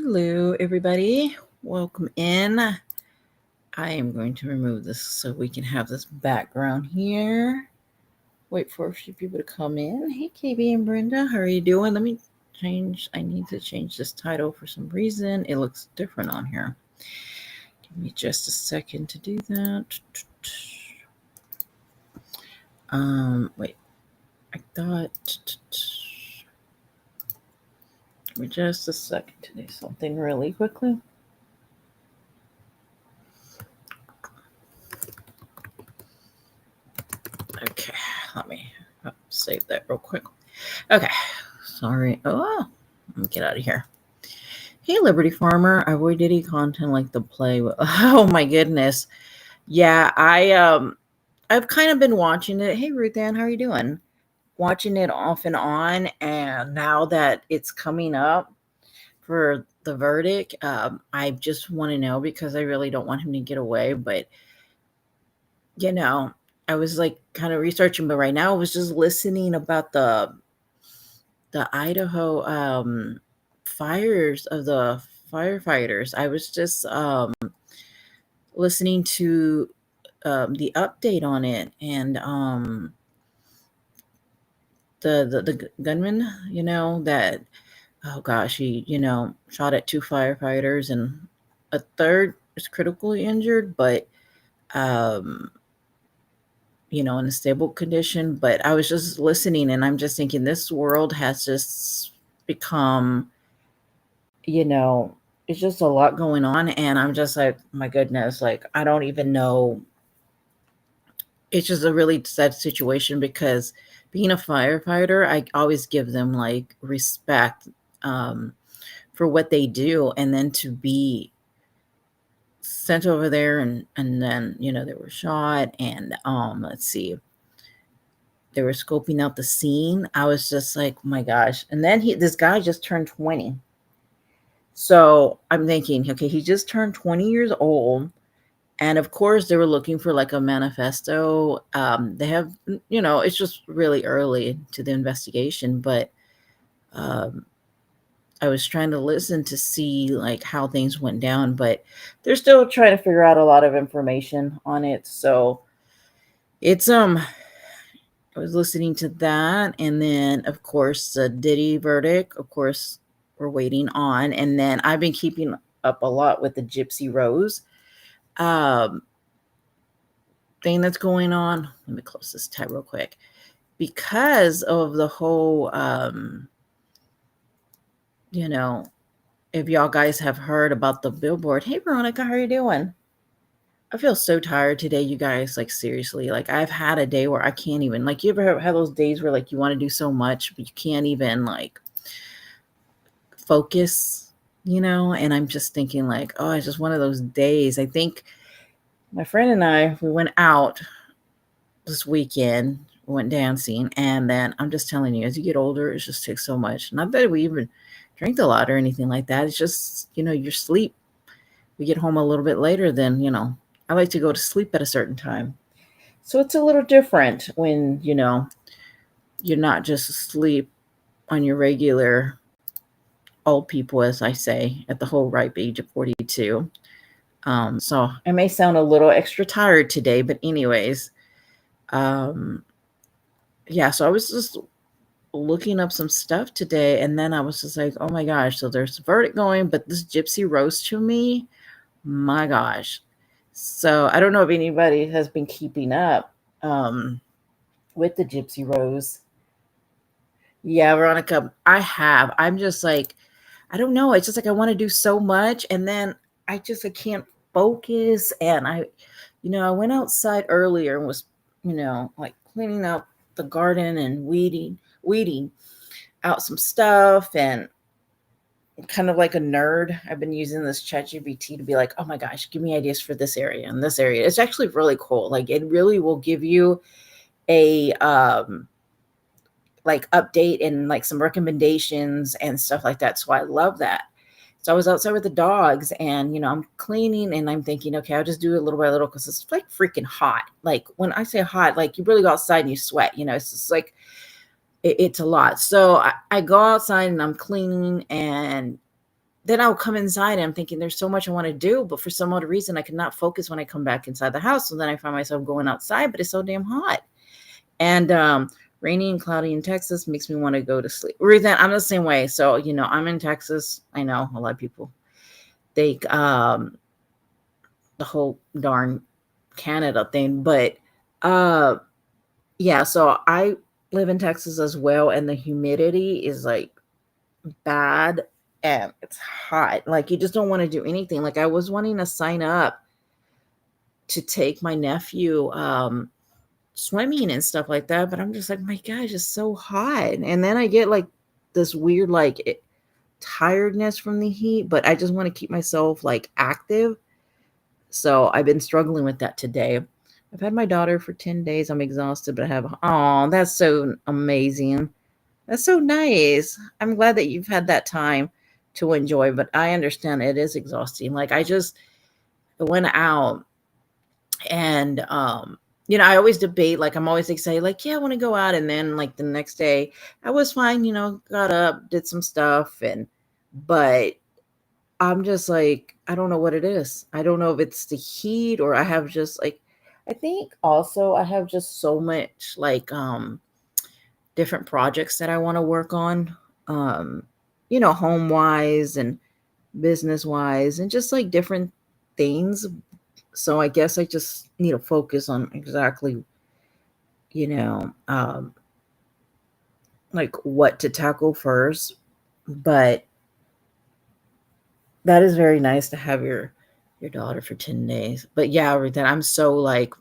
Hello, everybody. Welcome in. I am going to remove this so we can have this background here. Wait for a few people to come in. Hey, KB and Brenda, how are you doing? Let me change. I need to change this title for some reason. It looks different on here. Give me just a second to do that. Wait. I thought. Give me just a second to do something really quickly. Okay, let me save that real quick. Okay, sorry. Oh, let me get out of here. Hey, Liberty Farmer, I avoid Diddy content like the play. Oh my goodness, yeah, I've kind of been watching it. Hey, Ruth Ann, how are you doing? Watching it off and on, and now that it's coming up for the verdict, I just want to know because I really don't want him to get away, but you know, I was like kind of researching, but right now I was just listening about the Idaho fires of the firefighters. I was just listening to the update on it, and the gunman, that, oh gosh, he shot at two firefighters, and a third is critically injured, but um in a stable condition. But I was just listening and I'm just thinking this world has just become, it's just a lot going on. And I'm just like, my goodness, like, I don't even know. It's just a really sad situation because being a firefighter, I always give them like respect um, for what they do. And then to be sent over there and then, they were shot and let's see, they were scoping out the scene. I was just like, oh my gosh. And then this guy just turned 20. So I'm thinking, okay, he just turned 20 years old. And of course, they were looking for like a manifesto. They have, it's just really early to the investigation, but um, I was trying to listen to see like how things went down, but they're still trying to figure out a lot of information on it. So it's I was listening to that, and then of course the Diddy verdict. Of course, we're waiting on, and then I've been keeping up a lot with the Gypsy Rose um, thing that's going on. Let me close this tab real quick because of the whole. If y'all guys have heard about the Billboard. Hey, Veronica, how are you doing? I feel so tired today, you guys. Like, seriously, like, I've had a day where I can't even, like, you ever have those days where, like, you want to do so much, but you can't even, like, focus, And I'm just thinking, like, oh, it's just one of those days. I think my friend and I, we went out this weekend, we went dancing, and then I'm just telling you, as you get older, it just takes so much. Not that we even drink a lot or anything like that. It's just, your sleep. We get home a little bit later than, I like to go to sleep at a certain time. So it's a little different when, you're not just asleep on your regular old people, as I say, at the whole ripe age of 42. So I may sound a little extra tired today, but anyways, yeah, so I was just looking up some stuff today, and then I was just like, oh my gosh, so there's a verdict going, but this Gypsy Rose to me, my gosh. So I don't know if anybody has been keeping up with the Gypsy Rose. Yeah, Veronica, I have. I'm just like, I don't know. It's just like I want to do so much, and then I can't focus. And I went outside earlier and was, like cleaning out the garden and weeding out some stuff, and kind of like a nerd. I've been using this ChatGPT to be like, oh my gosh, give me ideas for this area and this area. It's actually really cool. Like, it really will give you a like update and like some recommendations and stuff like that. So I love that. So I was outside with the dogs, and I'm cleaning, and I'm thinking, okay, I'll just do it little by little because it's like freaking hot. Like, when I say hot, like, you really go outside and you sweat. It's just like it's a lot. So I go outside and I'm cleaning, and then I'll come inside and I'm thinking there's so much I want to do, but for some odd reason I cannot focus when I come back inside the house. So then I find myself going outside, but it's so damn hot. And rainy and cloudy in Texas makes me want to go to sleep. Reason I'm the same way. So, I'm in Texas. I know a lot of people think the whole darn Canada thing, but yeah, so I live in Texas as well, and the humidity is like bad and it's hot. Like you just don't want to do anything. Like I was wanting to sign up to take my nephew swimming and stuff like that, but I'm just like, my gosh, it's so hot. And then I get like this weird tiredness from the heat, but I just want to keep myself like active. So I've been struggling with that today. I've had my daughter for 10 days. I'm exhausted, but that's so amazing. That's so nice. I'm glad that you've had that time to enjoy, but I understand it is exhausting. Like I just went out and I always debate, like I'm always excited, like, yeah, I want to go out, and then like the next day I was fine, got up, did some stuff, but I'm just like, I don't know what it is. I don't know if it's the heat or I have just like, I think also I have just so much like different projects that I want to work on, home wise and business wise and just like different things. So I guess I just need to focus on exactly, you know, um, like what to tackle first. But that is very nice to have your daughter for 10 days. But yeah, then I'm so like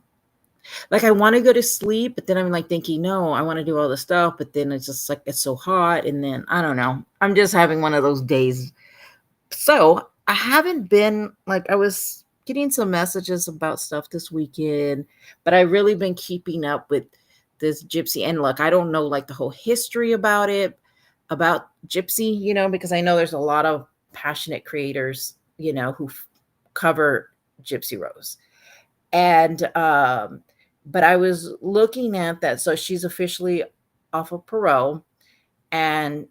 I want to go to sleep, but then I'm like thinking, no, I want to do all the stuff, but then it's just like it's so hot, and then I don't know. I'm just having one of those days. So I haven't been like I was getting some messages about stuff this weekend, but I really been keeping up with this Gypsy. And look, I don't know like the whole history about Gypsy, because I know there's a lot of passionate creators, who cover Gypsy Rose. And but I was looking at that. So she's officially off of parole and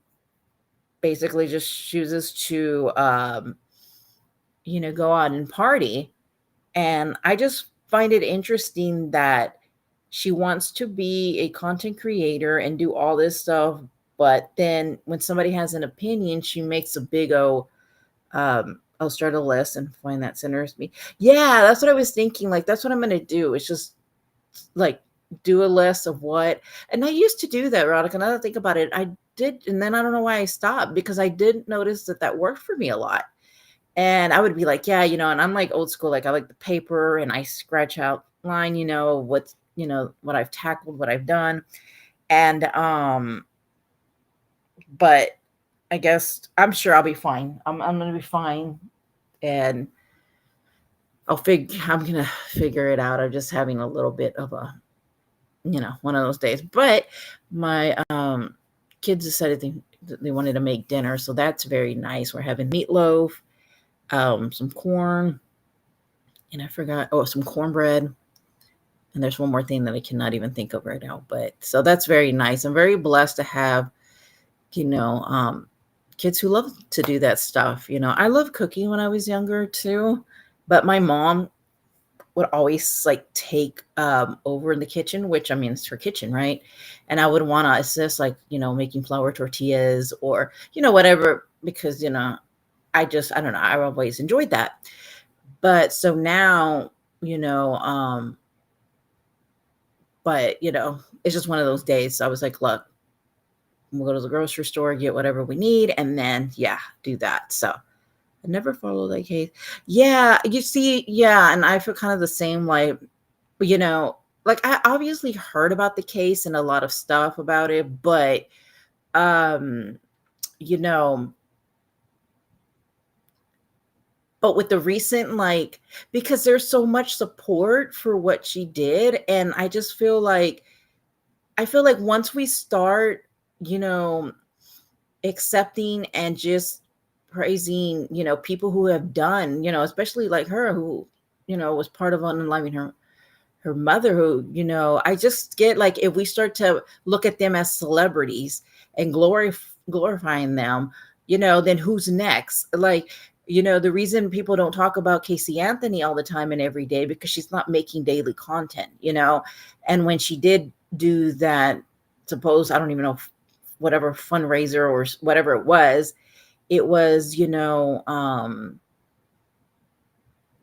basically just chooses to go out and party. And I just find it interesting that she wants to be a content creator and do all this stuff, but then when somebody has an opinion, she makes a big I'll start a list and find that centers me. Yeah, that's what I was thinking. Like that's what I'm gonna do. It's just like do a list of what, and I used to do that, Rodica. Now that I think about it, I did, and then I don't know why I stopped, because I did notice that worked for me a lot. And I would be like, yeah, and I'm like old school, like I like the paper and I scratch out line, what's, what I've tackled, what I've done. And but I guess I'm sure I'll be fine. I'm gonna be fine. And I'm gonna figure it out. I'm just having a little bit of a, one of those days. But my kids decided they wanted to make dinner, so that's very nice. We're having meatloaf, some corn, and I forgot, some cornbread. And there's one more thing that I cannot even think of right now. But so that's very nice. I'm very blessed to have, kids who love to do that stuff. I love cooking when I was younger too, but my mom would always like take over in the kitchen, which I mean, it's her kitchen, right? And I would want to assist, like, making flour tortillas or, whatever, because, I don't know, I always enjoyed that. But so now, but it's just one of those days. So I was like, look, we'll go to the grocery store, get whatever we need, and then do that. So I never followed that case. Yeah, you see, yeah, and I feel kind of the same, like, like I obviously heard about the case and a lot of stuff about it, but but with the recent, like, because there's so much support for what she did, and I just feel like once we start, accepting and just praising, people who have done, especially like her, who, was part of unaliving her mother, who, I just get like, if we start to look at them as celebrities and glorifying them, then who's next? Like, the reason people don't talk about Casey Anthony all the time and every day because she's not making daily content. And when she did do that, suppose, I don't even know, whatever fundraiser or whatever it was,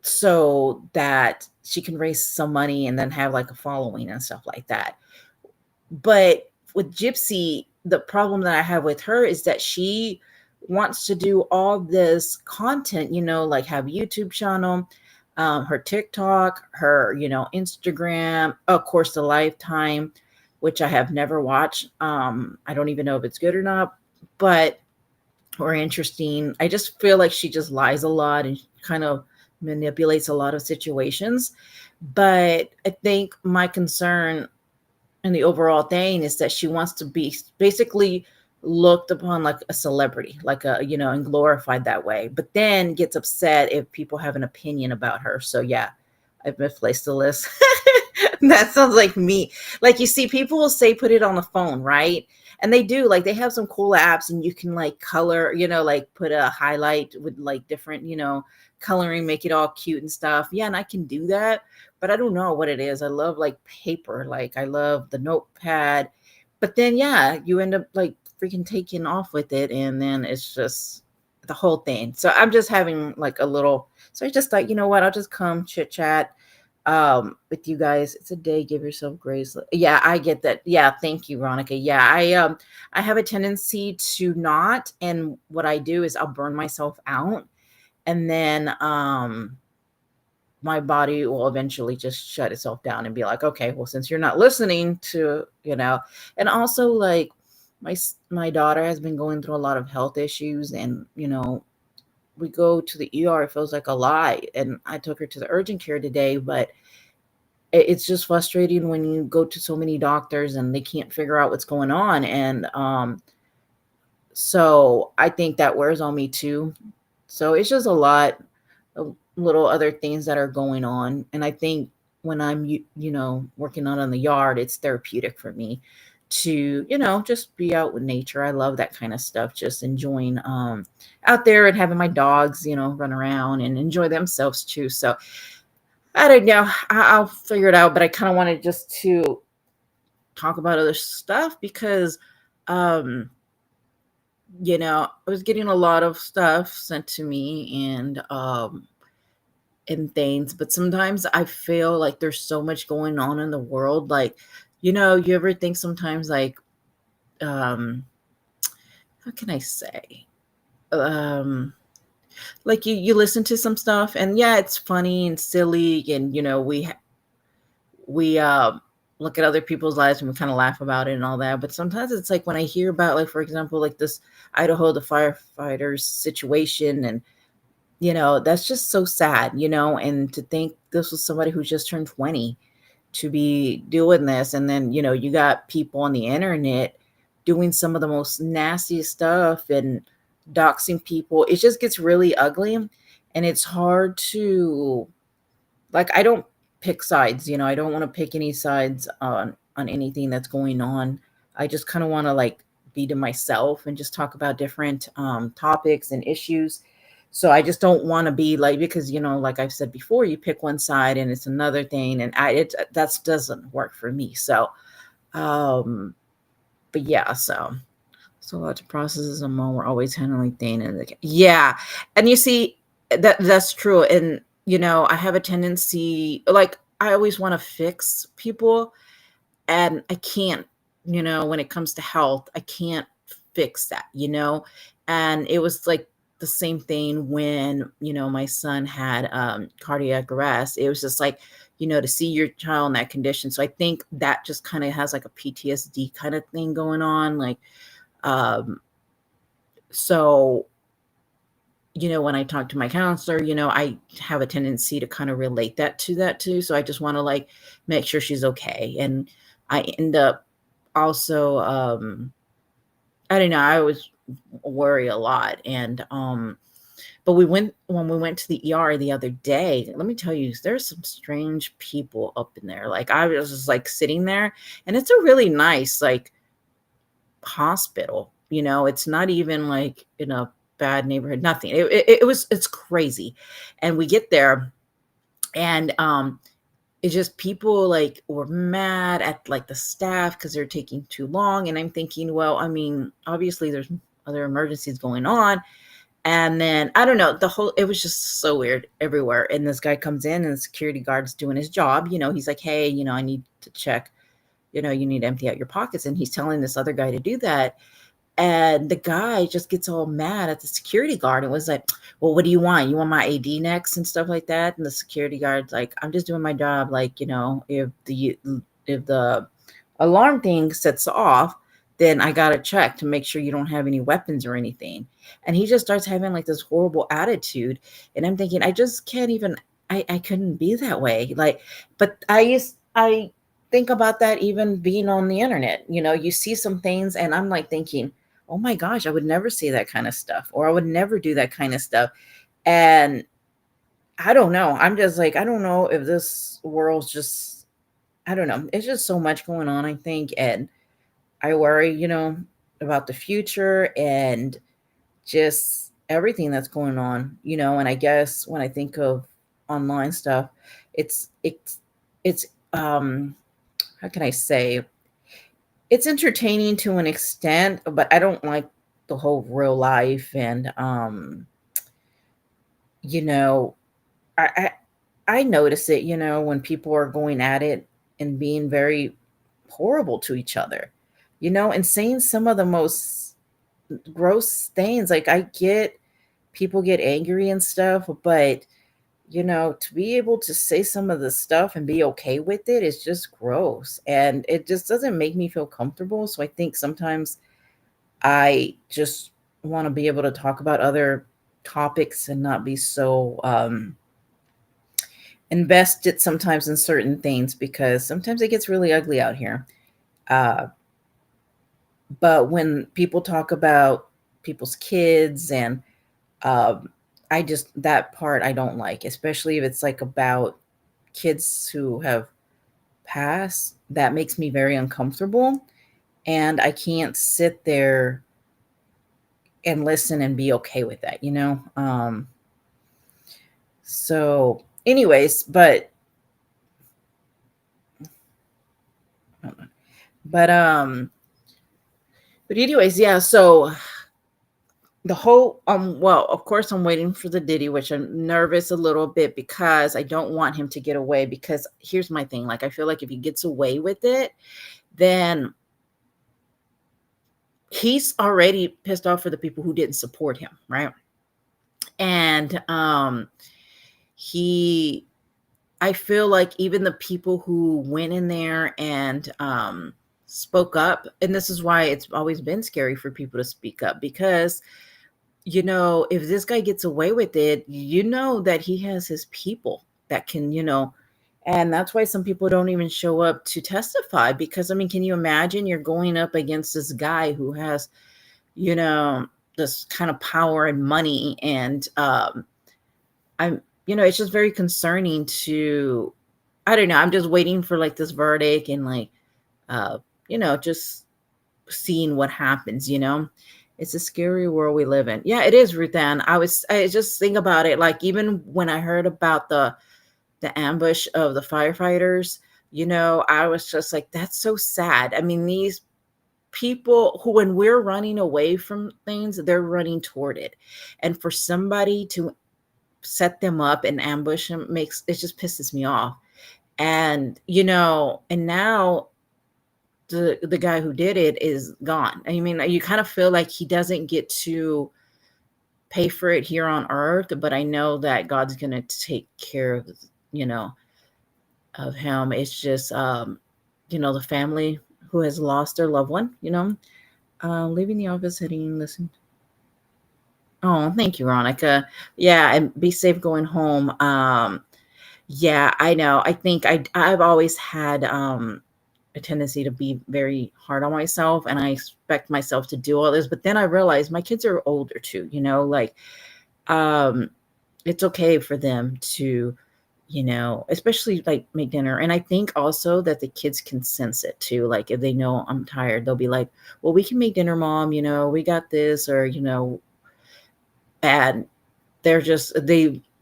so that she can raise some money and then have like a following and stuff like that. But with Gypsy, the problem that I have with her is that she wants to do all this content, like have YouTube channel, her TikTok, her, Instagram, of course, the Lifetime, which I have never watched. I don't even know if it's good or not, but or interesting. I just feel like she just lies a lot and kind of manipulates a lot of situations. But I think my concern and the overall thing is that she wants to be basically looked upon like a celebrity, like and glorified that way, but then gets upset if people have an opinion about her. So yeah, I've misplaced the list. That sounds like me. Like, you see, people will say put it on the phone, right? And they do, like, they have some cool apps and you can like color, like put a highlight with like different, coloring, make it all cute and stuff. Yeah, and I can do that, but I don't know what it is. I love like paper, like I love the notepad, but then yeah, you end up like freaking taking off with it, and then it's just the whole thing. So I'm just having like a little. So I just thought, you know what? I'll just come chit chat with you guys. It's a day. Give yourself grace. Yeah, I get that. Yeah, thank you, Veronica. Yeah, I have a tendency to not, and what I do is I'll burn myself out, and then my body will eventually just shut itself down and be like, okay, well, since you're not listening to, and also like my daughter has been going through a lot of health issues, and we go to the ER, it feels like a lie, and I took her to the urgent care today, but it's just frustrating when you go to so many doctors and they can't figure out what's going on. And so I think that wears on me too. So it's just a lot of little other things that are going on. And I think when I'm, working out in the yard, it's therapeutic for me to, just be out with nature. I love that kind of stuff, just enjoying out there and having my dogs, run around and enjoy themselves too. So I don't know. I'll figure it out, but I kind of wanted just to talk about other stuff because, I was getting a lot of stuff sent to me and things, but sometimes I feel like there's so much going on in the world. Like, you ever think sometimes like, how can I say? Like you listen to some stuff and yeah, it's funny and silly, and we look at other people's lives and we kind of laugh about it and all that. But sometimes it's like when I hear about, like, for example, like this Idaho, the firefighters situation, and that's just so sad, and to think this was somebody who just turned 20 to be doing this. And then, you got people on the internet doing some of the most nastiest stuff and doxing people. It just gets really ugly. And it's hard to, like, I don't pick sides, I don't want to pick any sides on anything that's going on. I just kind of want to like be to myself and just talk about different topics and issues. So I just don't want to be like, because like I've said before, you pick one side and it's another thing, and that doesn't work for me. So but yeah, so a lot of processes and more, we're always handling things. And yeah, and you see that's true. And I have a tendency, like, I always want to fix people, and I can't. When it comes to health, I can't fix that. And it was like the same thing when my son had cardiac arrest. It was just like, to see your child in that condition. So I think that just kind of has like a PTSD kind of thing going on, like so when I talk to my counselor, I have a tendency to kind of relate that too. So I just want to like make sure she's okay. And I end up also, I don't know, I always worry a lot. And, but when we went to the ER the other day, let me tell you, there's some strange people up in there. Like, I was just like sitting there, and it's a really nice, like, hospital. It's not even like in a bad neighborhood, nothing. It's crazy. And we get there, and it's just people like were mad at like the staff because they're taking too long. And I'm thinking, well, I mean, obviously there's other emergencies going on. And then I don't know, it was just so weird everywhere. And this guy comes in and the security guard's doing his job. He's like, hey, I need to check, you need to empty out your pockets. And he's telling this other guy to do that. And the guy just gets all mad at the security guard and was like, well, what do you want? You want my ID next and stuff like that? And the security guard's like, I'm just doing my job. Like, if the alarm thing sets off, then I got to check to make sure you don't have any weapons or anything. And he just starts having like this horrible attitude. And I'm thinking, I just can't even, I couldn't be that way. Like, but I think about that even being on the internet. You see some things and I'm like thinking, oh my gosh, I would never say that kind of stuff, or I would never do that kind of stuff. And I don't know. I'm just like, I don't know if this world's just, I don't know. It's just so much going on, I think. And I worry, about the future and just everything that's going on, and I guess when I think of online stuff, it's how can I say, it's entertaining to an extent, but I don't like the whole real life. And you know I I notice it, when people are going at it and being very horrible to each other, and saying some of the most gross things. Like, I get people get angry and stuff, but to be able to say some of the stuff and be okay with it is just gross. And it just doesn't make me feel comfortable. So I think sometimes I just want to be able to talk about other topics and not be so invested sometimes in certain things, because sometimes it gets really ugly out here. Uh, but when people talk about people's kids and um, I just, that part I don't like, especially if it's like about kids who have passed. That makes me very uncomfortable. And I can't sit there and listen and be okay with that. So anyways, but but anyways, yeah. So the whole well, of course I'm waiting for the Diddy, which I'm nervous a little bit because I don't want him to get away. Because here's my thing, like, I feel like if he gets away with it, then he's already pissed off for the people who didn't support him, right? And he I feel like even the people who went in there and spoke up, and this is why it's always been scary for people to speak up, because if this guy gets away with it, that he has his people that can, and that's why some people don't even show up to testify. Because, I mean, can you imagine you're going up against this guy who has, you know, this kind of power and money? And it's just very concerning to, I don't know, I'm just waiting for like this verdict and like, just seeing what happens. It's a scary world we live in. Yeah, it is, Ruthann. I just think about it. Like, even when I heard about the ambush of the firefighters, I was just like, that's so sad. I mean, these people who, when we're running away from things, they're running toward it. And for somebody to set them up and ambush them, it just pisses me off. And, and now the guy who did it is gone. I mean, you kind of feel like he doesn't get to pay for it here on earth, but I know that God's going to take care of, of him. It's just, the family who has lost their loved one, leaving the office, heading, listen. Oh, thank you, Veronica. Yeah, and be safe going home. Yeah, I know. I think I've always had a tendency to be very hard on myself, and I expect myself to do all this. But then I realized my kids are older too, like it's okay for them to, especially like make dinner. And I think also that the kids can sense it too. Like, if they know I'm tired, they'll be like, well, we can make dinner, mom, we got this, or, And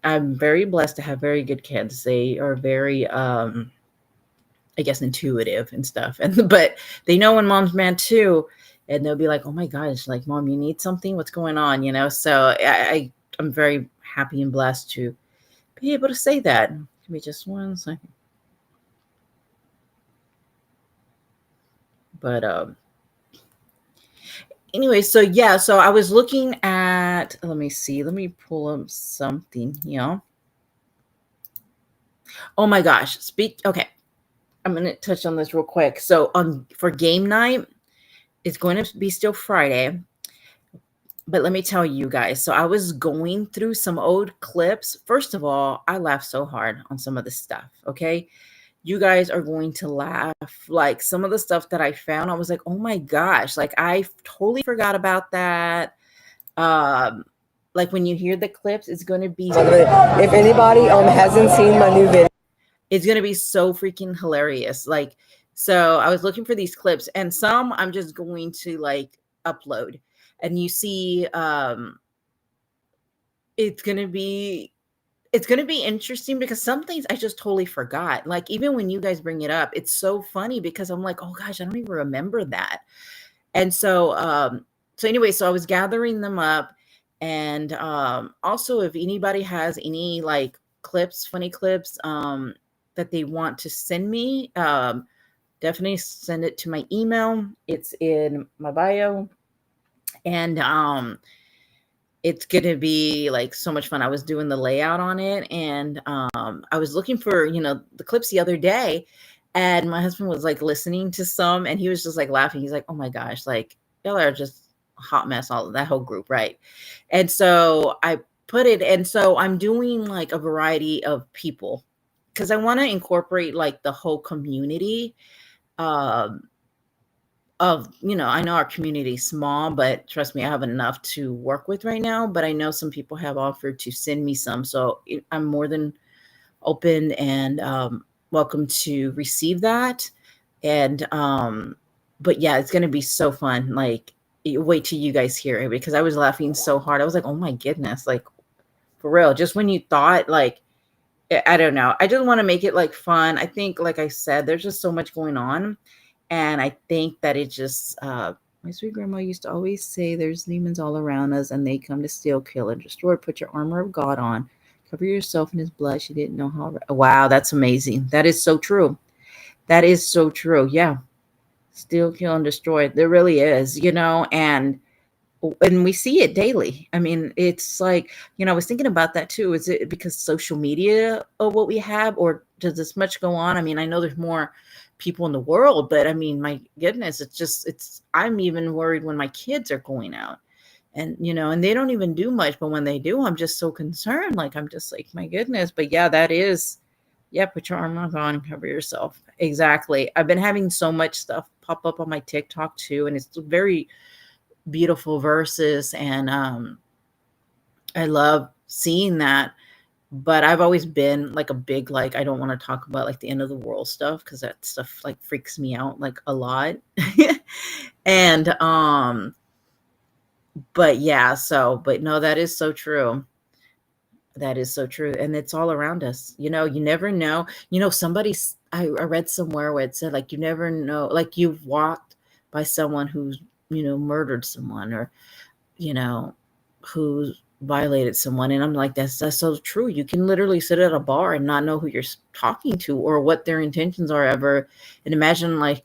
I'm very blessed to have very good kids. They are very, I guess, intuitive and stuff. But they know when mom's mad too. And they'll be like, oh my gosh, like, mom, you need something? What's going on? So I'm very happy and blessed to be able to say that. Give me just 1 second. But anyway, so yeah, so I was looking at, let me pull up something here. Oh my gosh, okay. I'm going to touch on this real quick. So for game night, it's going to be still Friday. But let me tell you guys, so I was going through some old clips. First of all, I laughed so hard on some of this stuff, okay? You guys are going to laugh. Like, some of the stuff that I found, I was like, oh my gosh, like, I totally forgot about that. Like, when you hear the clips, it's going to be, if anybody hasn't seen my new video, it's going to be so freaking hilarious. Like, so I was looking for these clips, and some I'm just going to like upload, and you see, it's going to be interesting because some things I just totally forgot. Like, even when you guys bring it up, it's so funny because I'm like, oh gosh, I don't even remember that. And so anyway, so I was gathering them up, and also, if anybody has any like clips, funny clips, that they want to send me, definitely send it to my email. It's in my bio, and it's gonna be like so much fun. I was doing the layout on it, and I was looking for the clips the other day, and my husband was like listening to some, and he was just like laughing. He's like, "Oh my gosh, like, y'all are just a hot mess, all of that whole group, right?" And so I put it, and so I'm doing like a variety of people because I want to incorporate like the whole community. Um, I know our community is small, but trust me, I have enough to work with right now. But I know some people have offered to send me some, so I'm more than open and welcome to receive that. And but yeah, it's gonna be so fun. Like, wait till you guys hear it, because I was laughing so hard. I was like, oh my goodness, like, for real. Just when you thought, like, I don't know. I just want to make it like fun. I think, like I said, there's just so much going on. And I think that it just, my sweet grandma used to always say, there's demons all around us, and they come to steal, kill, and destroy. Put your armor of God on. Cover yourself in his blood. She didn't know how. Wow, that's amazing. That is so true. That is so true. Yeah. Steal, kill, and destroy. There really is, and we see it daily. I mean, it's like, I was thinking about that too. Is it because social media of what we have, or does this much go on? I mean, I know there's more people in the world, but I mean, my goodness, I'm even worried when my kids are going out, and and they don't even do much, but when they do, I'm just so concerned. Like, I'm just like, my goodness. But yeah, yeah, put your arm on and cover yourself. Exactly. I've been having so much stuff pop up on my TikTok too, and it's very beautiful verses, and I love seeing that. But I've always been like a big, like, I don't want to talk about like the end of the world stuff, because that stuff like freaks me out like a lot. And but yeah, but no, that is so true. That is so true. And it's all around us. You never know. I read somewhere where it said, like, you never know, like, you've walked by someone who's, murdered someone, or, who's violated someone. And I'm like, that's so true. You can literally sit at a bar and not know who you're talking to or what their intentions are ever. And imagine, like,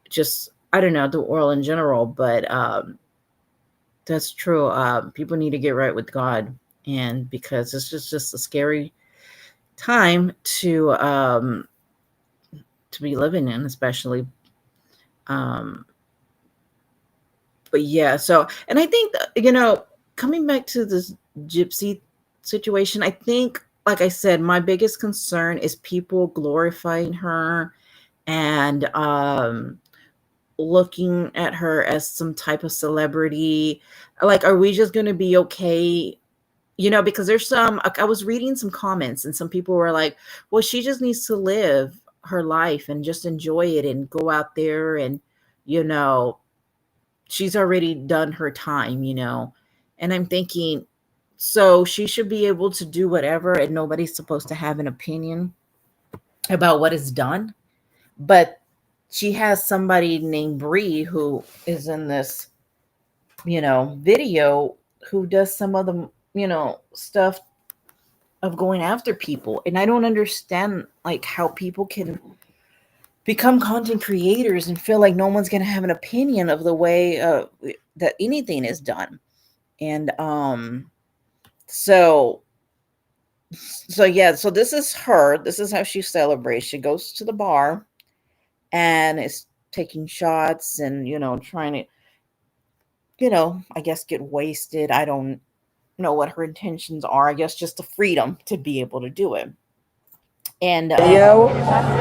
just, I don't know, the world in general, but that's true. People need to get right with God. And because it's just a scary time to be living in, especially. But yeah, so, and I think, coming back to this Gypsy situation, I think, like I said, my biggest concern is people glorifying her, and looking at her as some type of celebrity. Like, are we just going to be okay? Because there's I was reading some comments, and some people were like, well, she just needs to live her life and just enjoy it and go out there, and, she's already done her time. And I'm thinking, So she should be able to do whatever, and nobody's supposed to have an opinion about what is done. But she has somebody named Bree who is in this, video, who does some of the, stuff of going after people. And I don't understand like how people can become content creators and feel like no one's going to have an opinion of the way that anything is done. And so yeah, so this is her. This is how she celebrates. She goes to the bar and is taking shots and, trying to, I guess get wasted. I don't know what her intentions are. I guess just the freedom to be able to do it. And Video.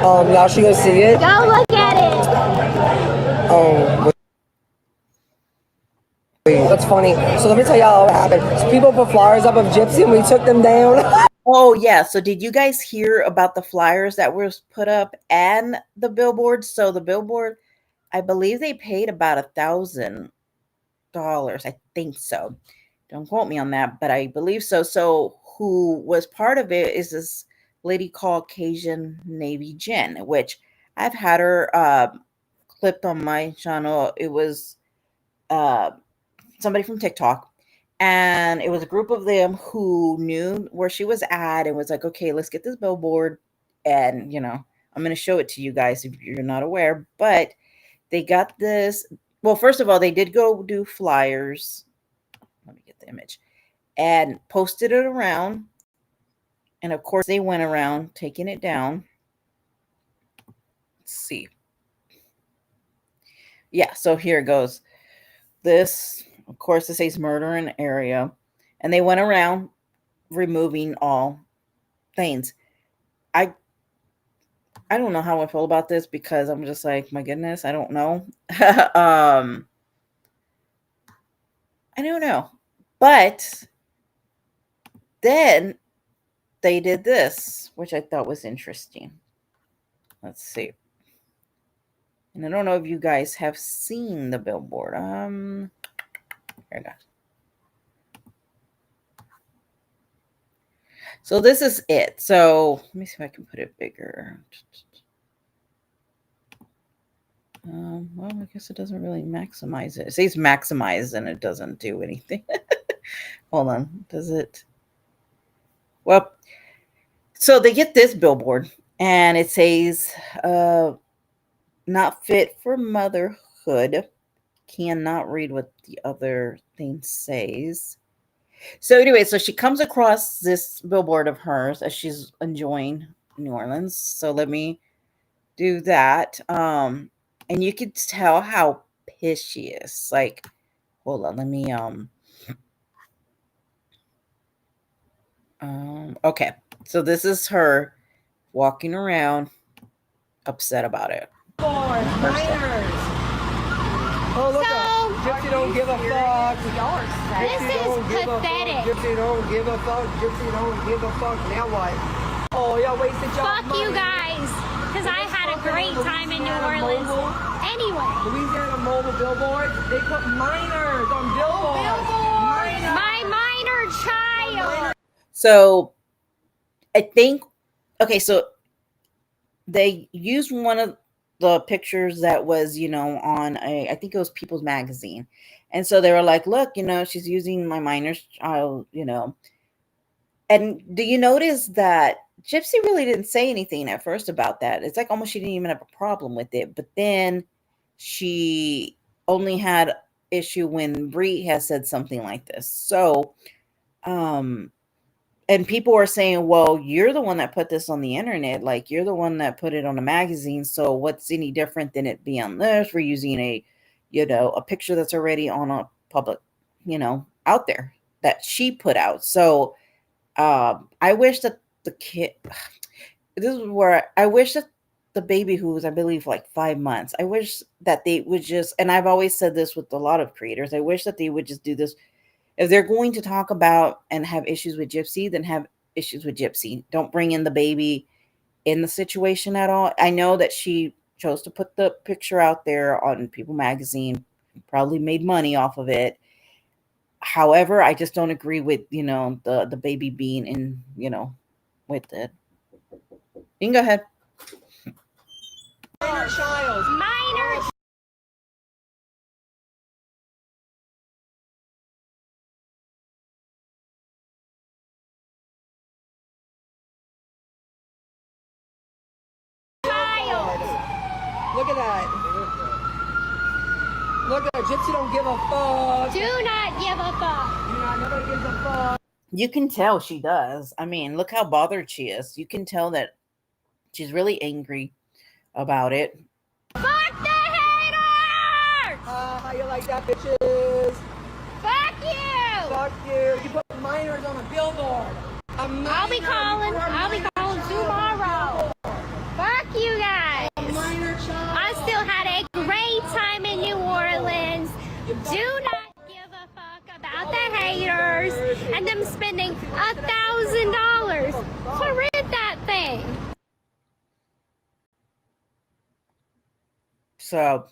Y'all should go see it. Go look at it. That's funny. So let me tell y'all what happened. So people put flyers up of Gypsy and we took them down. oh yeah, so did you guys hear about the flyers that were put up and the billboard? So the billboard, I believe they paid about $1,000. I think so. Don't quote me on that, but I believe so. So who was part of it is this lady called Cajun Navy Jen, which I've had her clipped on my channel. It was somebody from TikTok, and it was a group of them who knew where she was at and was like, okay, let's get this billboard. And, I'm going to show it to you guys if you're not aware, but they got this. Well, first of all, they did go do flyers. Let me get the image and posted it around. And of course, they went around taking it down. Let's see. Yeah, so here it goes. This, of course, it says murder in area. And they went around removing all things. I don't know how I feel about this because I'm just like, my goodness, I don't know. I don't know. But then they did this, which I thought was interesting. Let's see. And I don't know if you guys have seen the billboard. Here it goes. So this is it. So let me see if I can put it bigger. Well, I guess it doesn't really maximize it. It says maximize and it doesn't do anything. Hold on. Does it? Well, so they get this billboard and it says, not fit for motherhood. Cannot read what the other thing says. So anyway, so she comes across this billboard of hers as she's enjoying New Orleans. So let me do that. And you could tell how pissed she is. Like, hold on, let me okay. So this is her walking around upset about it. Minors. Oh, look up. Gypsy don't give a fuck. This is pathetic. Gypsy don't give a fuck. Gypsy don't give a fuck. Now what? Oh, y'all wasted y'all Fuck money. you guys. Because I had a great time in New Orleans. Anyway. Louisiana Mobile Billboard, they put minors on Billboard. My minor child. So I think, okay, so they used one of the pictures that was, on I think it was People's Magazine. And so they were like, look, she's using my minor's child, And do you notice that Gypsy really didn't say anything at first about that? It's like almost she didn't even have a problem with it. But then she only had issue when Bree has said something like this. So, and people are saying, well, you're the one that put this on the internet. Like, you're the one that put it on a magazine. So what's any different than it being on this? We're using a picture that's already on a public, out there that she put out. So I wish that the kid, this is where I wish that the baby, who was, I believe, like 5 months, I wish that they would just, and I've always said this with a lot of creators, I wish that they would just do this. If they're going to talk about and have issues with Gypsy, then have issues with Gypsy. Don't bring in the baby in the situation at all. I know that she chose to put the picture out there on People Magazine, probably made money off of it. However, I just don't agree with, the baby being in, with it. You can go ahead. Minor child. Minor child. Look at that. Look at her. Gypsy don't give a fuck. Do not give a fuck. Nobody gives a fuck. You can tell she does. I mean, look how bothered she is. You can tell that she's really angry about it. Fuck the haters! How you like that, bitches? Fuck you! Fuck you. You put minors on a billboard. I'll be calling tomorrow. Fuck you guys. Minor child. I still had a great time in New Orleans. Do not give a fuck about the haters and them spending $1,000 to rent that thing. So,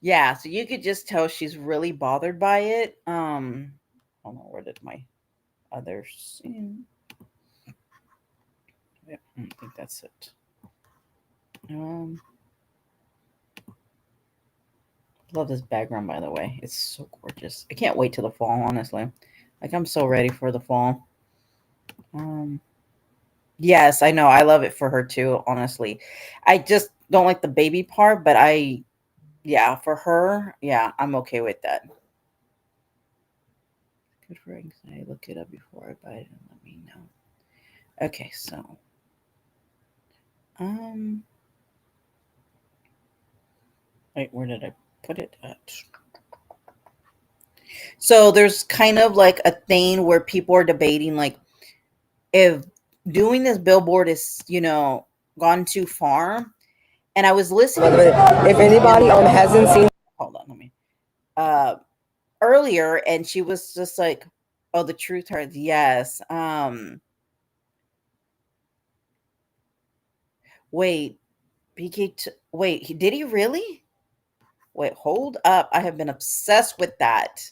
yeah, so you could just tell she's really bothered by it. Hold on, where did my other scene? Yeah, I think that's it. Love this background, by the way. It's so gorgeous. I can't wait till the fall, honestly. Like, I'm so ready for the fall. Yes, I know. I love it for her too, honestly. I just don't like the baby part, but yeah, for her, yeah, I'm okay with that. Good for anxiety. Look it up before I buy it and let me know. Okay, so wait, where did I put it at? So there's kind of like a thing where people are debating, like, if doing this billboard is, gone too far. And I was listening. If anybody hasn't seen, Hold on, let me. Earlier, and she was just like, "Oh, the truth hurts." Yes. Wait, wait, did he really? Wait, hold up. I have been obsessed with that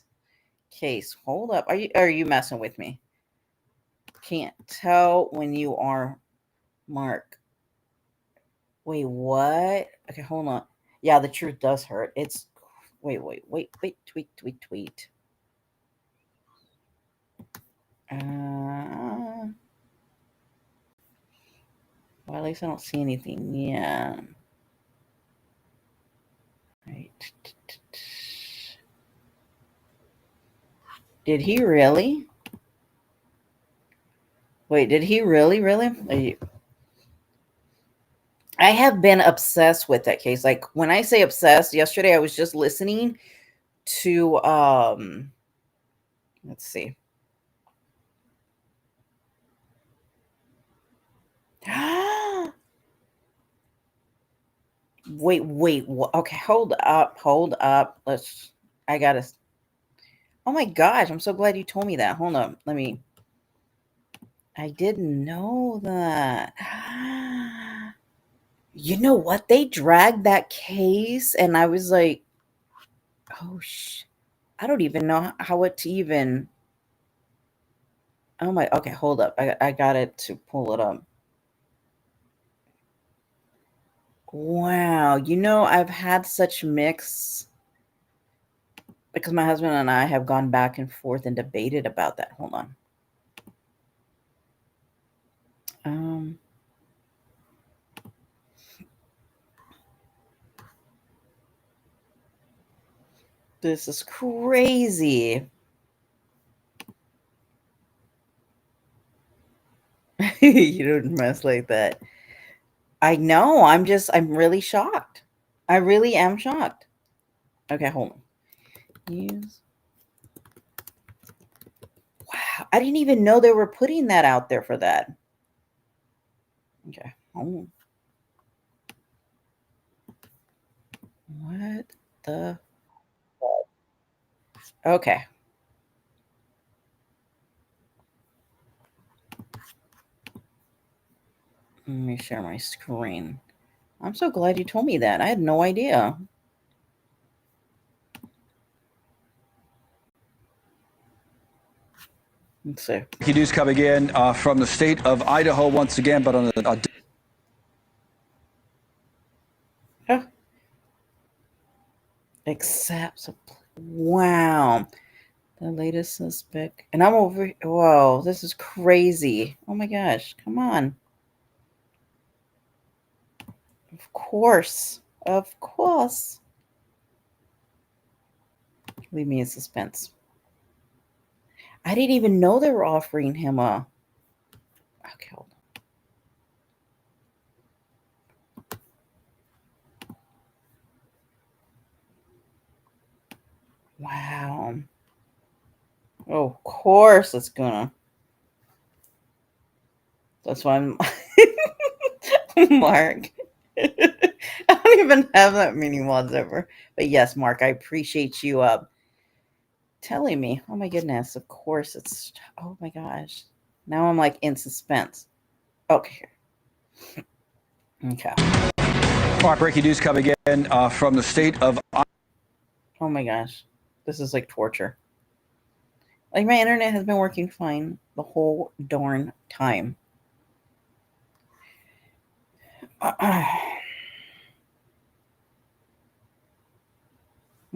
case. Hold up. Are you messing with me? Can't tell when you are Mark. Wait, what? Okay, hold on. Yeah, the truth does hurt. It's wait, tweet. Well, at least I don't see anything. Yeah. Right. Did he really? Wait, did he really? I have been obsessed with that case. Like, when I say obsessed, yesterday I was just listening to let's see. Wait, okay, hold up. I gotta. Oh my gosh, I'm so glad you told me that. Hold up, I didn't know that. You know what? They dragged that case, and I was like, oh, I don't even know how it to even. Oh my, okay, hold up. I got it to pull it up. Wow, I've had such mix because my husband and I have gone back and forth and debated about that. Hold on. This is crazy. You don't mess like that. I know. I'm really shocked. I really am shocked. Okay, hold on. Use. Wow, I didn't even know they were putting that out there for that. Okay, hold on. What the? Okay. Let me share my screen. I'm so glad you told me that. I had no idea. Let's see. News coming in from the state of Idaho once again, but on a Oh. Accepts. Wow. The latest suspect. And I'm over. Whoa, this is crazy. Oh my gosh. Come on. Of course. Of course. Leave me in suspense. I didn't even know they were offering him a. Okay, hold on. Wow. Oh, of course it's gonna. That's why I'm. Mark. I don't even have that many mods ever. But yes, Mark, I appreciate you telling me. Oh my goodness. Of course it's. Oh my gosh. Now I'm like in suspense. Okay. Okay. All right, breaking news coming in from the state of. Oh my gosh. This is like torture. Like my internet has been working fine the whole darn time.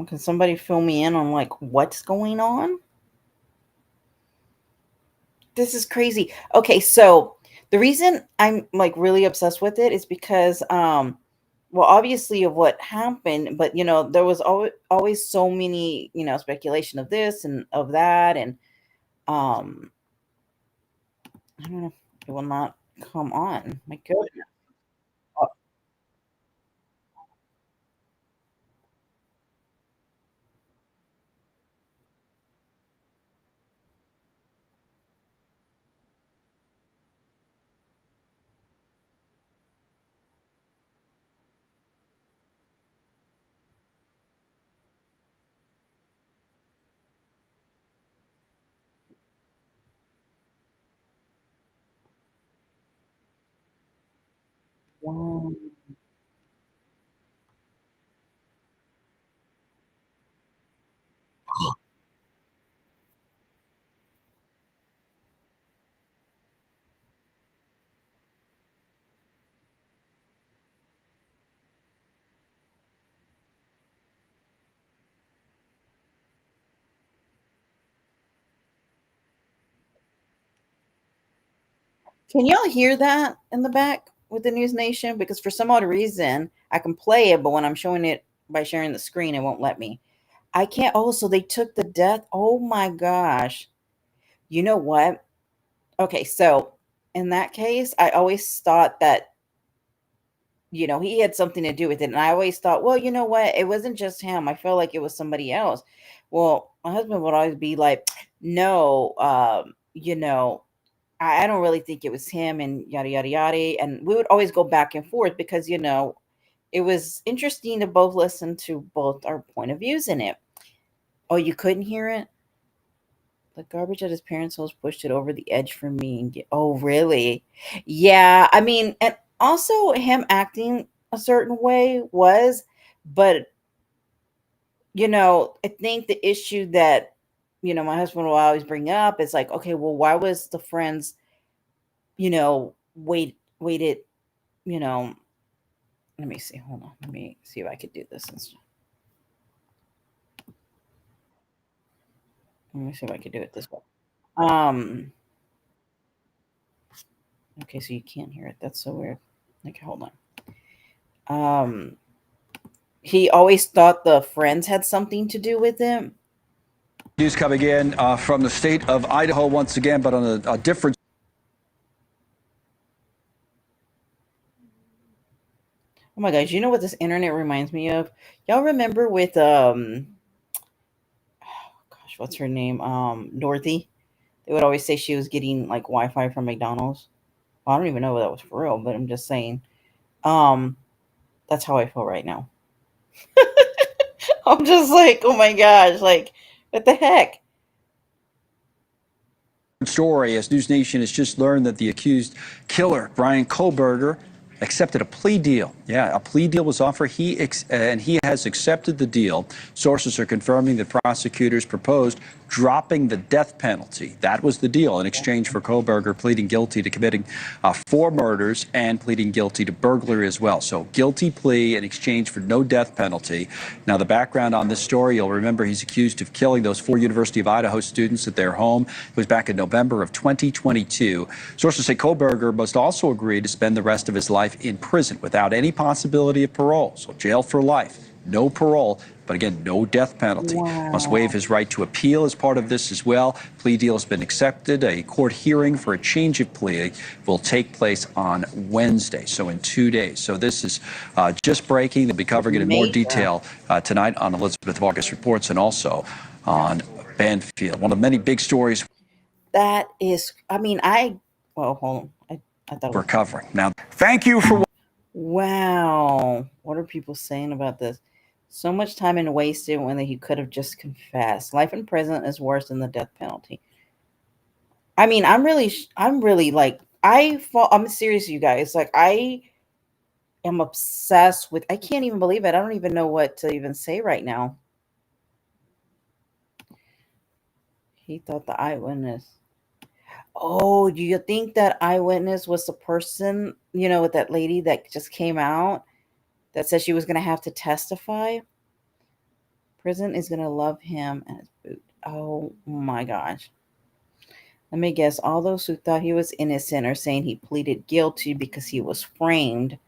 Can somebody fill me in on like what's going on? This is crazy. Okay, so the reason I'm like really obsessed with it is because well obviously of what happened, but you know there was always so many, you know, speculation of this and of that, and um I don't know, it will not come on. My goodness. Wow. Can y'all hear that in the back with the News Nation? Because for some odd reason, I can play it, but when I'm showing it by sharing the screen, it won't let me. I can't. Oh, so they took the death. Oh my gosh. You know what? Okay, so in that case, I always thought that, you know, he had something to do with it. And I always thought, well, you know what? It wasn't just him. I felt like it was somebody else. Well, my husband would always be like, no, you know, I don't really think it was him and yada yada yada. And we would always go back and forth because, you know, it was interesting to both listen to both our point of views in it. Oh, you couldn't hear it? The garbage at his parents' house pushed it over the edge for me. And oh, really? Yeah. I mean, and also him acting a certain way was, but you know, I think the issue that, you know, my husband will always bring up is like, okay, well, why was the friends, you know, waited, you know, let me see. Hold on. Let me see if I could do this. Let me see if I could do it this way. Um, okay, so you can't hear it. That's so weird. Okay, hold on. He always thought the friends had something to do with him. News coming in from the state of Idaho once again, but on a different. Oh my gosh, you know what this internet reminds me of? Y'all remember with gosh, what's her name? Dorothy. They would always say she was getting like Wi-Fi from McDonald's. Well, I don't even know if that was for real, but I'm just saying. Um, that's how I feel right now. I'm just like, oh my gosh, like what the heck? Story as News Nation has just learned that the accused killer, Bryan Kohberger, accepted a plea deal. Yeah, a plea deal was offered. He has accepted the deal. Sources are confirming that prosecutors proposed dropping the death penalty. That was the deal in exchange for Kohberger pleading guilty to committing 4 murders and pleading guilty to burglary as well. So guilty plea in exchange for no death penalty. Now, the background on this story, you'll remember he's accused of killing those 4 University of Idaho students at their home. It was back in November of 2022. Sources say Kohberger must also agree to spend the rest of his life in prison without any possibility of parole. So jail for life, no parole. But again, no death penalty. Wow. Must waive his right to appeal as part of this as well. Plea deal has been accepted. A court hearing for a change of plea will take place on Wednesday, so in 2 days. So this is just breaking. They'll be covering it in more detail tonight on Elizabeth Vargas Reports and also on Banfield. One of the many big stories That is, I mean, well, hold on. I thought we're covering. Now, thank you for... Wow. What are people saying about this? So much time and wasted when he could have just confessed. Life in prison is worse than the death penalty. I mean, I'm really like, I'm serious, you guys. Like, I am obsessed with, I can't even believe it. I don't even know what to even say right now. He thought the eyewitness. Oh, do you think that eyewitness was the person, with that lady that just came out that said she was going to have to testify? Prison is going to love him and his boot. Oh my gosh. Let me guess. All those who thought he was innocent are saying he pleaded guilty because he was framed.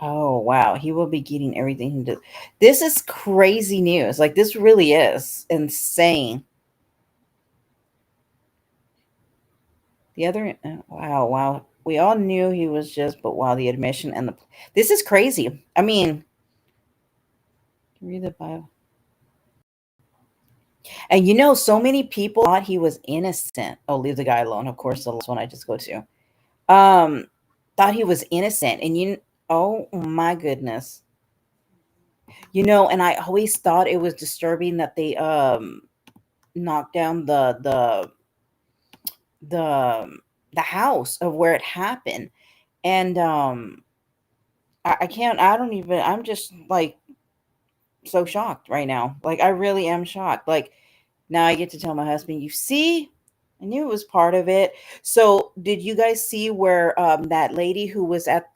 Oh, wow. He will be getting everything he does. This is crazy news. Like, this really is insane. The other, wow. We all knew he was just, but wow, the admission and this is crazy. I mean, read the Bible. And so many people thought he was innocent. Oh, leave the guy alone. Of course, the last one I just go to. Thought he was innocent. And oh my goodness. And I always thought it was disturbing that they knocked down the house of where it happened. And I'm just like so shocked right now. Like, I really am shocked. Like, now I get to tell my husband, you see, I knew it was part of it. So did you guys see where that lady who was at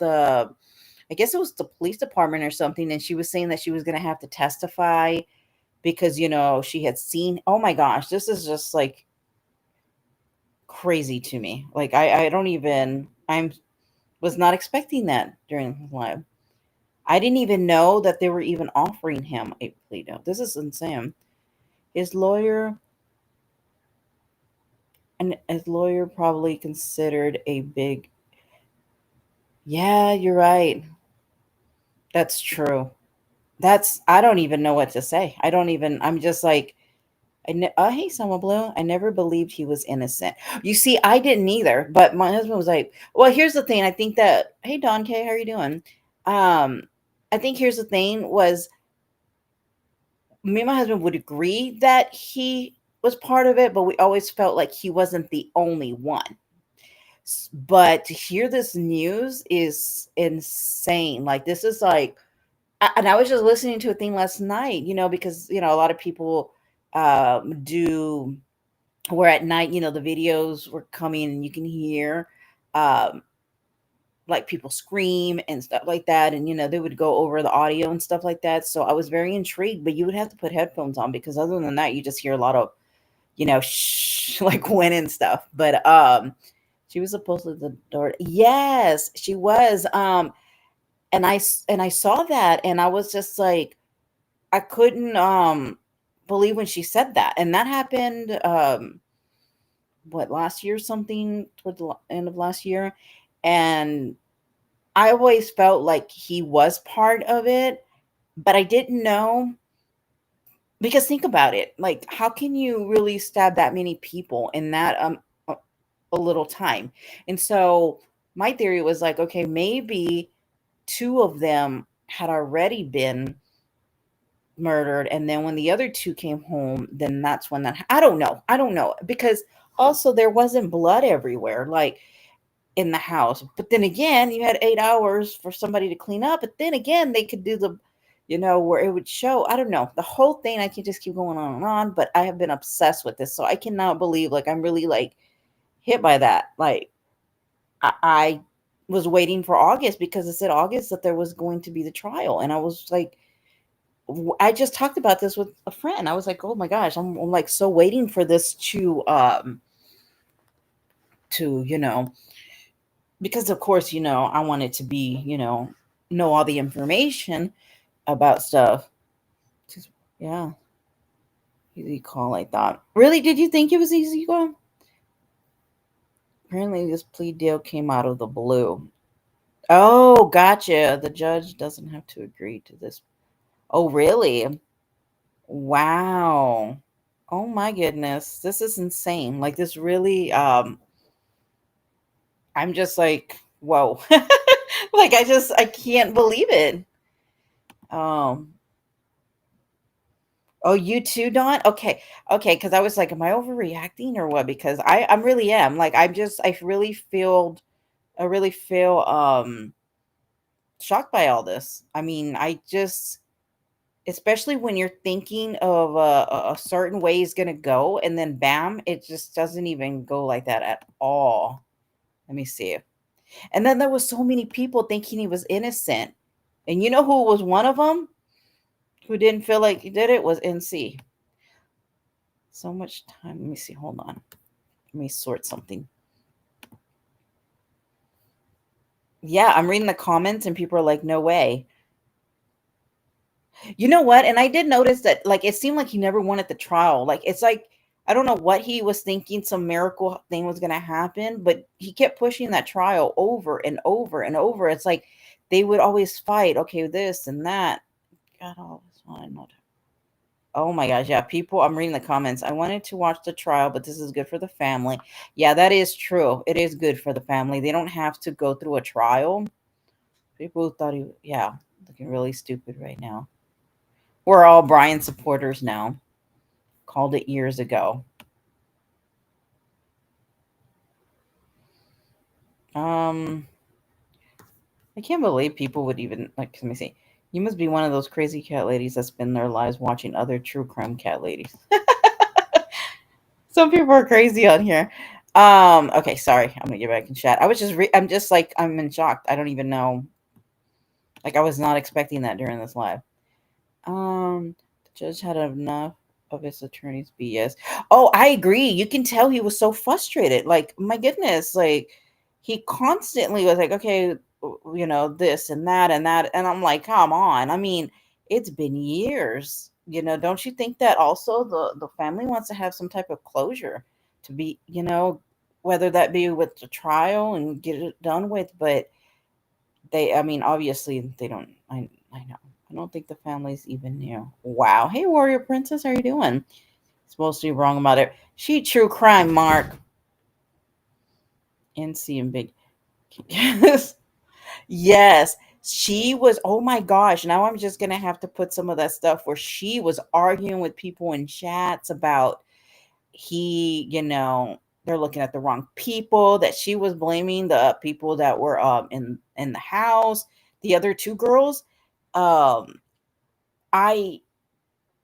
I guess it was the police department or something, and she was saying that she was going to have to testify because, she had seen, oh my gosh, this is just like crazy to me. Like, I was not expecting that during his live. I didn't even know that they were even offering him a plea deal. This is insane. His lawyer probably considered a big. Yeah, you're right. That's true. I don't even know what to say. I'm just like, hey, Summer Blue. I never believed he was innocent. You see, I didn't either. But my husband was like, well, here's the thing. I think that, hey, Don K, how are you doing? I think here's the thing was, me and my husband would agree that he was part of it, but we always felt like he wasn't the only one. But to hear this news is insane. Like, this is like, and I was just listening to a thing last night, because, a lot of people do where at night, the videos were coming and you can hear like people scream and stuff like that. And, they would go over the audio and stuff like that. So I was very intrigued, but you would have to put headphones on because other than that, you just hear a lot of, shh, like wind and stuff. But she was supposed to the door. Yes, she was. And I saw that and I was just like, I couldn't believe when she said that. And that happened last year, something toward the end of last year. And I always felt like he was part of it, but I didn't know, because think about it. Like, how can you really stab that many people in that a little time? And so my theory was like, okay, maybe 2 of them had already been, murdered, and then when the other two came home, then that's when that I don't know, because also there wasn't blood everywhere, like in the house. But then again, you had 8 hours for somebody to clean up, but then again they could do where it would show. I don't know, the whole thing. I can just keep going on and on, but I have been obsessed with this, so I cannot believe, like, I'm really like hit by that. Like, I was waiting for August because it said August that there was going to be the trial, and I was like, I just talked about this with a friend. I was like, oh my gosh, I'm like so waiting for this to because of course, I want it to be, know all the information about stuff. Just, yeah, easy call. I thought, really, did you think it was easy call? Apparently this plea deal came out of the blue. Oh, gotcha. The judge doesn't have to agree to this. Oh, really? Wow. Oh my goodness. This is insane. Like, this really I'm just like, whoa. Like, I can't believe it. Um oh, you too, Dawn? Okay. Okay, because I was like, am I overreacting or what? Because I really am. Like, I really feel shocked by all this. I mean, I just, especially when you're thinking of a certain way is going to go, and then bam, it just doesn't even go like that at all. Let me see. And then there was so many people thinking he was innocent. And you know who was one of them who didn't feel like he did it? Was NC. So much time. Let me see. Hold on. Let me sort something. Yeah, I'm reading the comments and people are like, no way. You know what? And I did notice that, like, it seemed like he never wanted the trial. Like, it's like, I don't know what he was thinking, some miracle thing was going to happen, but he kept pushing that trial over and over and over. It's like they would always fight. Okay, this and that. God, all this one. Oh my gosh. Yeah, people, I'm reading the comments. I wanted to watch the trial, but this is good for the family. Yeah, that is true. It is good for the family. They don't have to go through a trial. People thought yeah, looking really stupid right now. We're all Bryan supporters now. Called it years ago. I can't believe people would even, like, let me see. You must be one of those crazy cat ladies that spend their lives watching other true crime cat ladies. Some people are crazy on here. Okay, sorry. I'm gonna get back in chat. I'm just like, I'm in shock. I don't even know. Like, I was not expecting that during this live. The judge had enough of his attorney's BS. Oh, I agree. You can tell he was so frustrated. Like, my goodness, like, he constantly was like, okay, this and that and that. And I'm like, come on. I mean, it's been years. Don't you think that also the family wants to have some type of closure to be, whether that be with the trial and get it done with, but I mean, obviously they don't. I know. I don't think the families even knew. Wow. Hey, Warrior Princess, how are you doing? Supposed to be wrong about it. She true crime, Mark. NC and big. Yes. Yes. She was, oh my gosh. Now I'm just going to have to put some of that stuff where she was arguing with people in chats about they're looking at the wrong people, that she was blaming the people that were in the house, the other two girls. Um I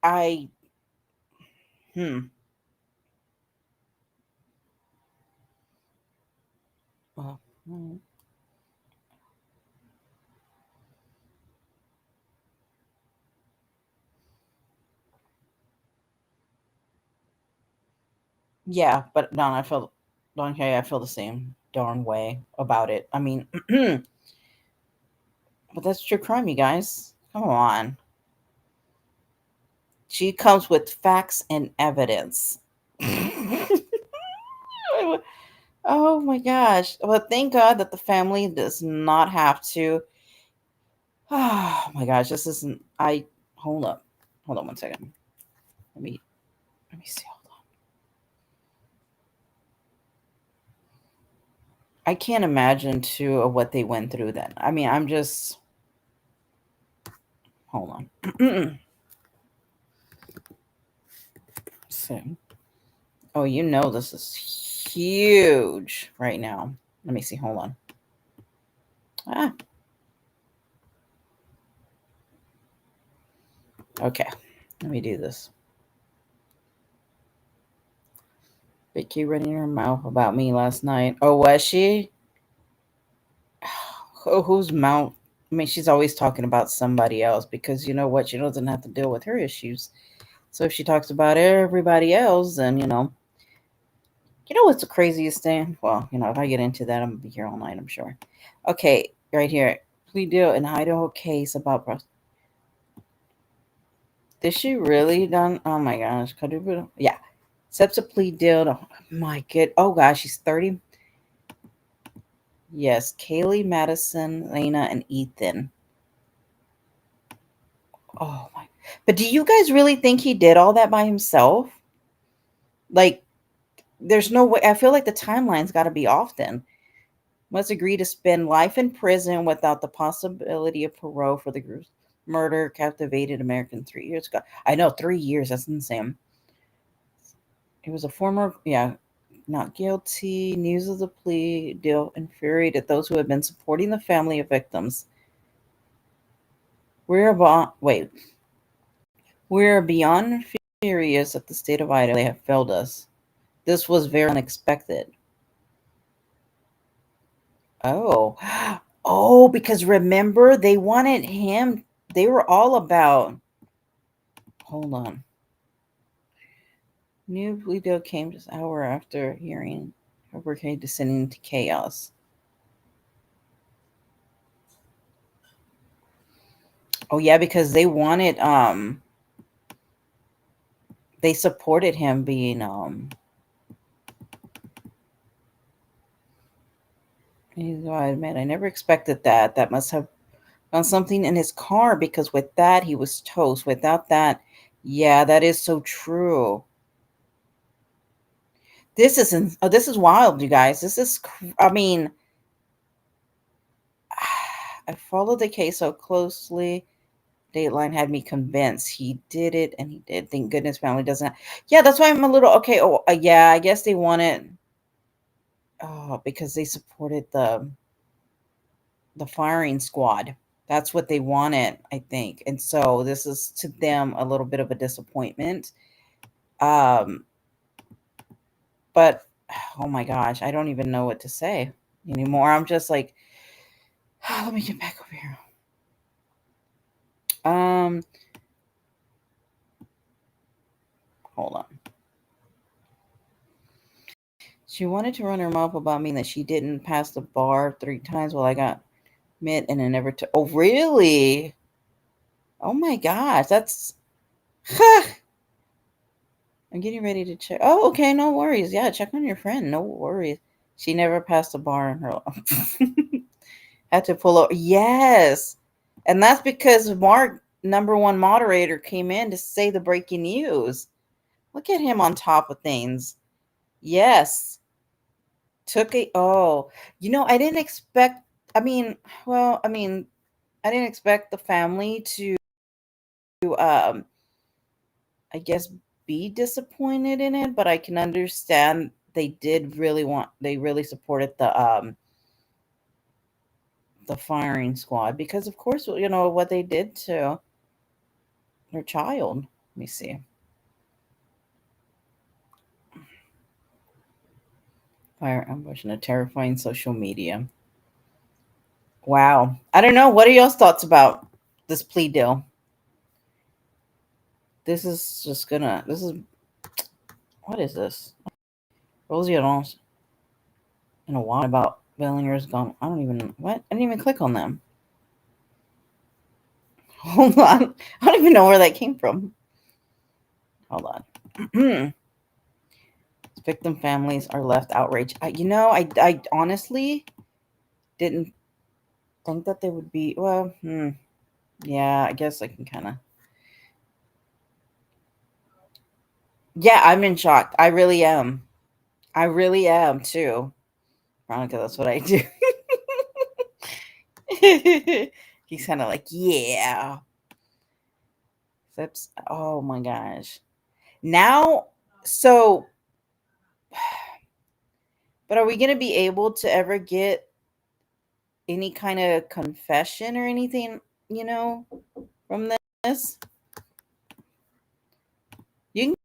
I hmm. Well, yeah, but Don, I feel the same darn way about it. I mean, but that's true crime, you guys. Come on. She comes with facts and evidence. Oh my gosh. Well, thank God that the family does not have to. Oh my gosh, this isn't. Hold up. Hold on one second. Let me see. Hold on. I can't imagine too of what they went through then. I mean, I'm just. Hold on. see. Oh, you know this is huge right now. Let me see. Hold on. Okay. Let me do this. Vicky running her mouth about me last night. Oh, was she? Whose mouth? I mean, she's always talking about somebody else because you know what? She doesn't have to deal with her issues. So if she talks about everybody else, then you know what's the craziest thing? Well, if I get into that, I'm gonna be here all night, I'm sure. Okay, right here. Plea deal in Idaho case about Did she really done? Oh my gosh. Yeah. Accepts a plea deal. Oh my good. Oh gosh, she's 30. Yes, Kaylee, Madison, Lena, and Ethan. Oh my. But do you guys really think he did all that by himself? Like, there's no way. I feel like the timeline's got to be off then. Must agree to spend life in prison without the possibility of parole for the group's murder captivated American 3 years ago. I know, 3 years. That's insane. He was a former, not guilty. News of the plea deal infuriated those who have been supporting the family of victims. We're beyond furious that the state of Idaho, they have failed us. This was very unexpected. Oh, oh, because remember, they wanted him. They were all about. Hold on. New plea deal came just an hour after hearing Kohberger descending into chaos. Oh yeah, because they wanted they supported him being I admit I never expected that. That must have found something in his car because with that he was toast. Without that, yeah, that is so true. This is wild, you guys. I mean, I followed the case so closely. Dateline had me convinced he did it, and he did. Thank goodness family doesn't. Yeah, that's why I'm a little okay. Oh, yeah, I guess they wanted. Oh, because they supported the firing squad. That's what they wanted, I think. And so this is to them a little bit of a disappointment. But oh my gosh, I don't even know what to say anymore. I'm just like, let me get back over here. Hold on. She wanted to run her mouth about me that she didn't pass the bar 3 times while I got met and I never took. Oh, really? Oh my gosh, that's. I'm getting ready to check. Oh, okay, no worries. Yeah, check on your friend. No worries. She never passed the bar in her life. Had to pull over. Yes. And that's because Mark, number one moderator, came in to say the breaking news. Look at him on top of things. Yes. I didn't expect, I didn't expect the family to, I guess, be disappointed in it, but I can understand they really supported the firing squad because of course, what they did to their child. Let me see. Fire ambush and a terrifying social media. Wow. I don't know. What are y'all's thoughts about this plea deal? What is this? Rosie announced in a while about Bellinger's gone. I didn't even click on them. Hold on. I don't even know where that came from. Hold on. Victim families are left outraged. I honestly didn't think that they would be. Well, yeah, I guess I can kind of. Yeah, I'm in shock. I really am. I really am too. Veronica, that's what I do. He's kind of like, yeah. Oh my gosh. Now, So, but are we going to be able to ever get any kind of confession or anything, from this? You can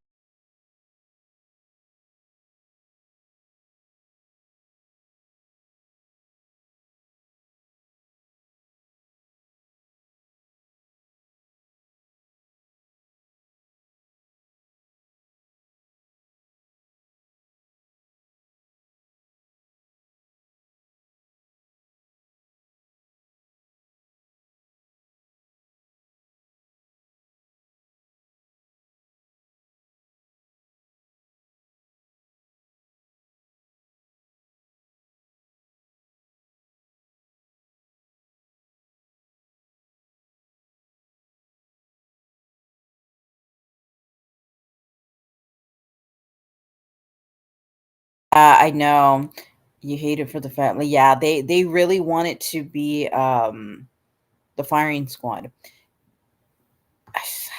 I know you hate it for the family. Yeah, they really want it to be the firing squad.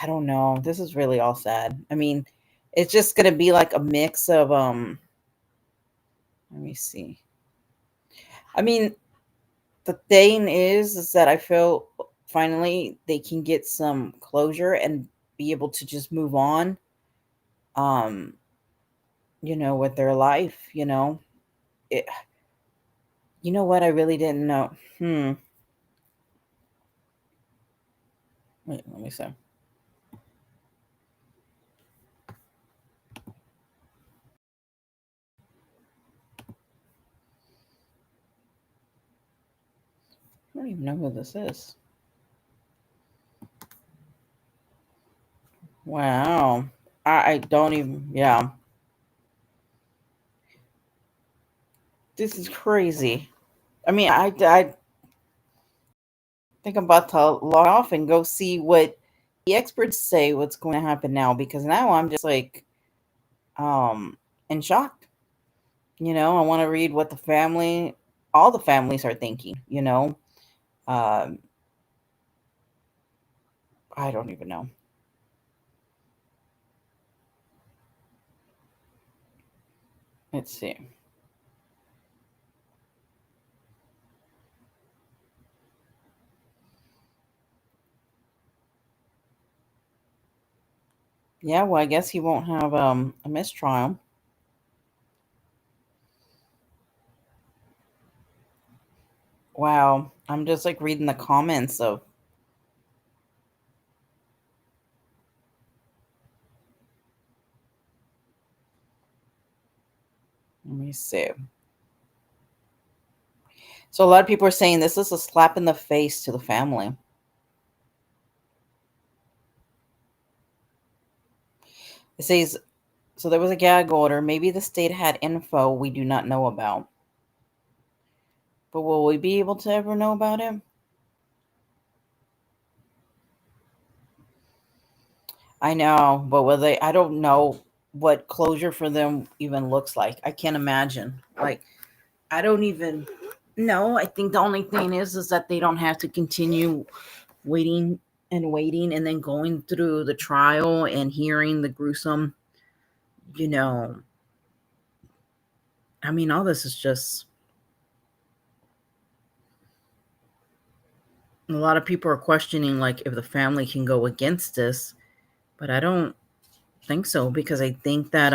I don't know. This is really all sad. I mean, it's just gonna be like a mix of let me see. I mean, the thing is that I feel finally they can get some closure and be able to just move on, um, with their life, It, you know what? I really didn't know. Wait, let me see. I don't even know who this is. Wow. I don't even, yeah. This is crazy. I mean, I think I'm about to log off and go see what the experts say what's going to happen now, because now I'm just like in shock. I want to read what all the families are thinking. Um I don't even know. Let's see. Yeah, well, I guess he won't have a mistrial. Wow. I'm just like reading the comments of let me see. So a lot of people are saying this is a slap in the face to the family. It says, so there was a gag order. Maybe the state had info we do not know about. But will we be able to ever know about it? I know, but will they? I don't know what closure for them even looks like. I can't imagine. Like, I don't even know. I think the only thing is that they don't have to continue waiting and waiting and then going through the trial and hearing the gruesome, you know, I mean, all this is just a lot of people are questioning like if the family can go against this, but I don't think so, because I think that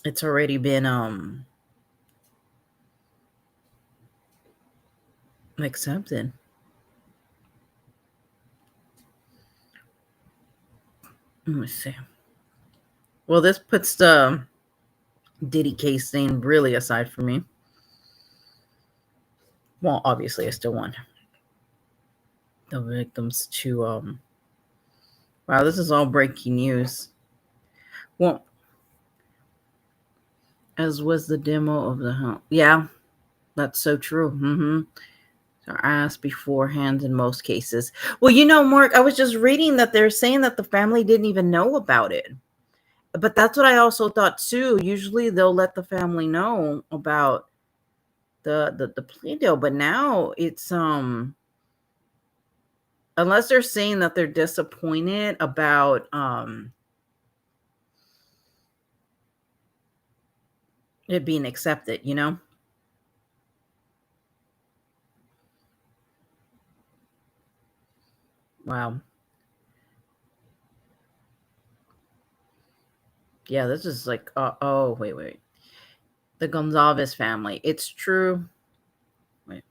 it's already been accepted. Let me see. Well, this puts the Diddy case thing really aside for me. Well, obviously, I still want the victims to. Wow, this is all breaking news. Well, as was the demo of the home. Yeah, that's so true. Are asked beforehand in most cases. Well, Mark, I was just reading that they're saying that the family didn't even know about it. But that's what I also thought too. Usually they'll let the family know about the plea deal, but now it's unless they're saying that they're disappointed about it being accepted, you know? Wow. Yeah, this is like, oh, wait. The Gonzalez family. It's true. Wait.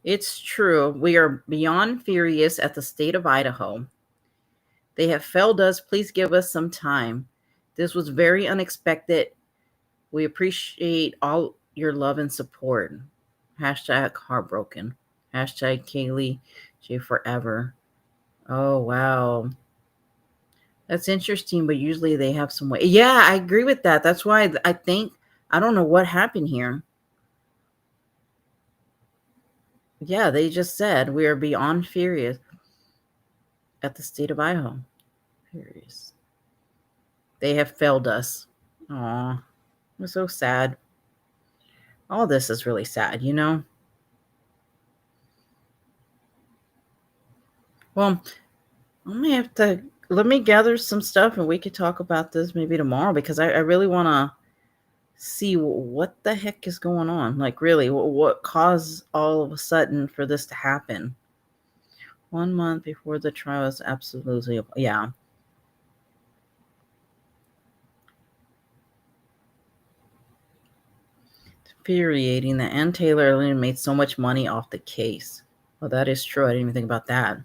It's true. We are beyond furious at the state of Idaho. They have failed us. Please give us some time. This was very unexpected. We appreciate all your love and support. Hashtag heartbroken. Hashtag Kaylee J forever. Oh, wow. That's interesting, but usually they have some way. Yeah, I agree with that. That's why I think, I don't know what happened here. Yeah, they just said we are beyond furious at the state of Idaho. Furious. They have failed us. Aw, we're so sad. All this is really sad, you know? Well, let me gather some stuff and we could talk about this maybe tomorrow because I really want to see what the heck is going on. Like, really, what caused all of a sudden for this to happen? 1 month before the trial is absolutely, yeah. Infuriating that Ann Taylor made so much money off the case. Well, that is true. I didn't even think about that.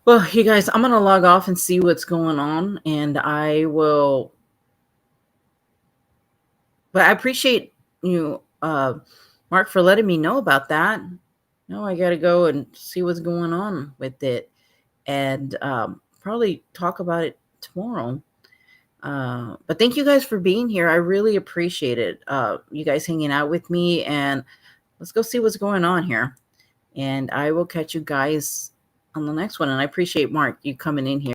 Well, you guys, I'm going to log off and see what's going on, and I will. But I appreciate you, Mark, for letting me know about that. No, I got to go and see what's going on with it, and probably talk about it tomorrow. But thank you guys for being here. I really appreciate it. You guys hanging out with me, and let's go see what's going on here. And I will catch you guys on the next one. And I appreciate Mark, you coming in here.